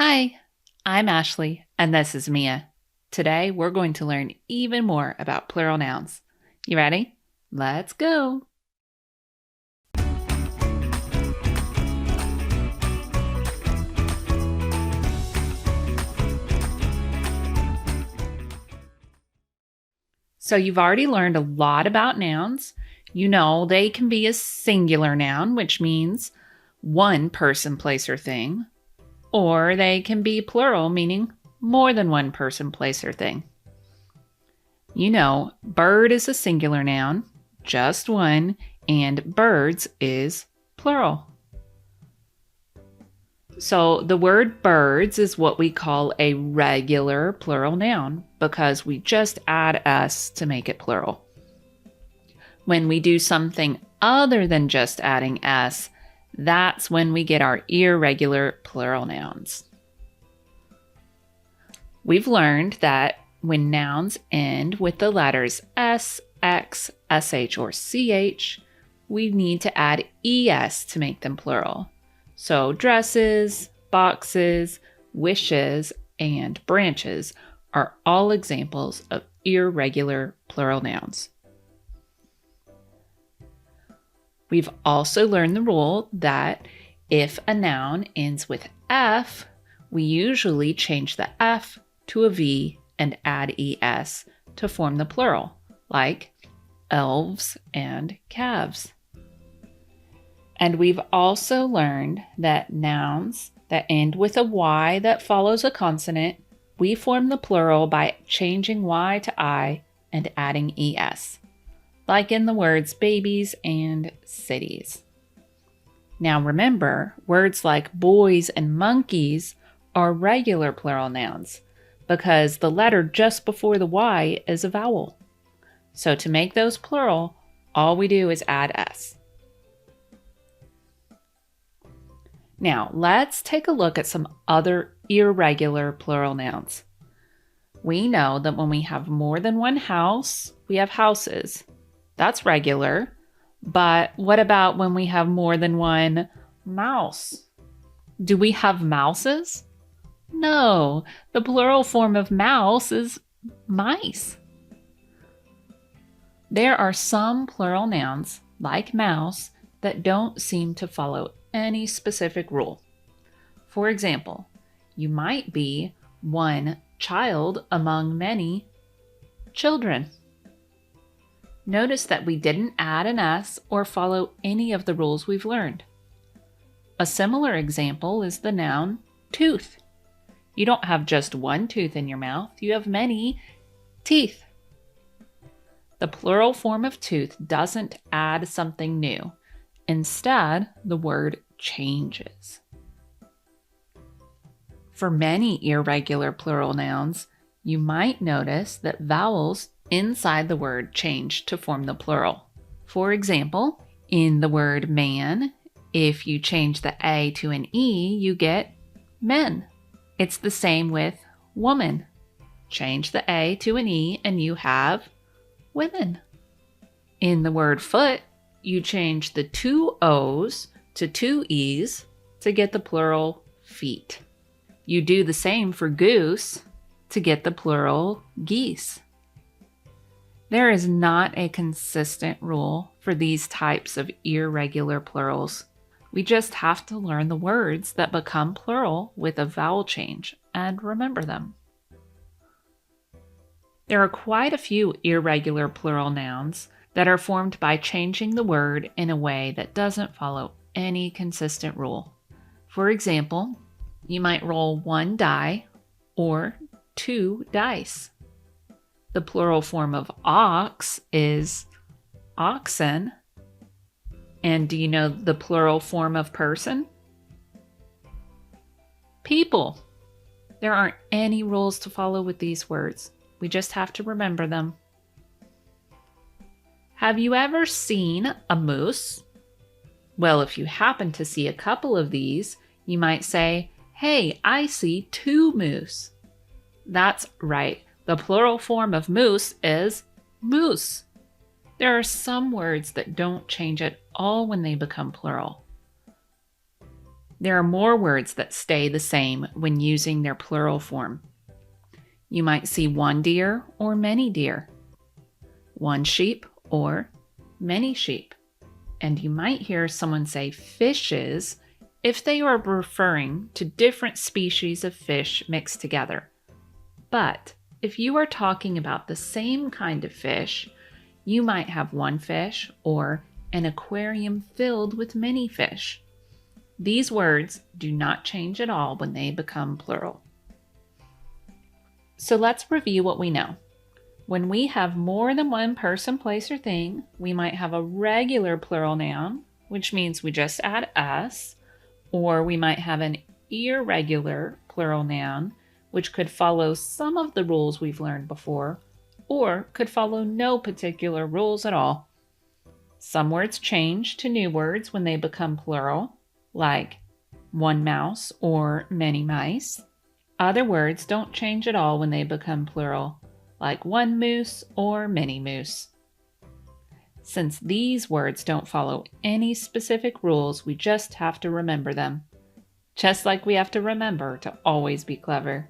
Hi, I'm Ashley, and this is Mia. Today, we're going to learn even more about plural nouns. You ready? Let's go! So you've already learned a lot about nouns. You know they can be a singular noun, which means one person, place, or thing, or they can be plural, meaning more than one person, place, or thing. You know, bird is a singular noun, just one, and birds is plural. So the word birds is what we call a regular plural noun because we just add s to make it plural. When we do something other than just adding s, that's when we get our irregular plural nouns. We've learned that when nouns end with the letters s, x, sh, or ch, we need to add es to make them plural. So dresses, boxes, wishes, and branches are all examples of irregular plural nouns. We've also learned the rule that if a noun ends with f, we usually change the f to a v and add es to form the plural, like elves and calves. And we've also learned that nouns that end with a y that follows a consonant, we form the plural by changing y to I and adding es, like in the words babies and cities. Now remember, words like boys and monkeys are regular plural nouns because the letter just before the y is a vowel. So to make those plural, all we do is add s. Now, let's take a look at some other irregular plural nouns. We know that when we have more than one house, we have houses. That's regular. But what about when we have more than one mouse? Do we have mouses? No, the plural form of mouse is mice. There are some plural nouns, like mouse, that don't seem to follow any specific rule. For example, you might be one child among many children. Notice that we didn't add an s or follow any of the rules we've learned. A similar example is the noun tooth. You don't have just one tooth in your mouth, you have many teeth. The plural form of tooth doesn't add something new. Instead, the word changes. For many irregular plural nouns, you might notice that vowels inside the word change to form the plural. For example, in the word man, if you change the a to an e, you get men. It's the same with woman. Change the a to an e and you have women. In the word foot, you change the two O's to two E's to get the plural feet. You do the same for goose to get the plural geese. There is not a consistent rule for these types of irregular plurals. We just have to learn the words that become plural with a vowel change and remember them. There are quite a few irregular plural nouns that are formed by changing the word in a way that doesn't follow any consistent rule. For example, you might roll one die or two dice. The plural form of ox is oxen. And do you know the plural form of person? People. There aren't any rules to follow with these words. We just have to remember them. Have you ever seen a moose? Well, if you happen to see a couple of these, you might say, "Hey, I see two moose." That's right. The plural form of moose is moose. There are some words that don't change at all when they become plural. There are more words that stay the same when using their plural form. You might see one deer or many deer, one sheep or many sheep. And you might hear someone say fishes if they are referring to different species of fish mixed together. But if you are talking about the same kind of fish, you might have one fish or an aquarium filled with many fish. These words do not change at all when they become plural. So let's review what we know. When we have more than one person, place, or thing, we might have a regular plural noun, which means we just add us, or we might have an irregular plural noun, which could follow some of the rules we've learned before, or could follow no particular rules at all. Some words change to new words when they become plural, like one mouse or many mice. Other words don't change at all when they become plural, like one moose or many moose. Since these words don't follow any specific rules, we just have to remember them. Just like we have to remember to always be clever.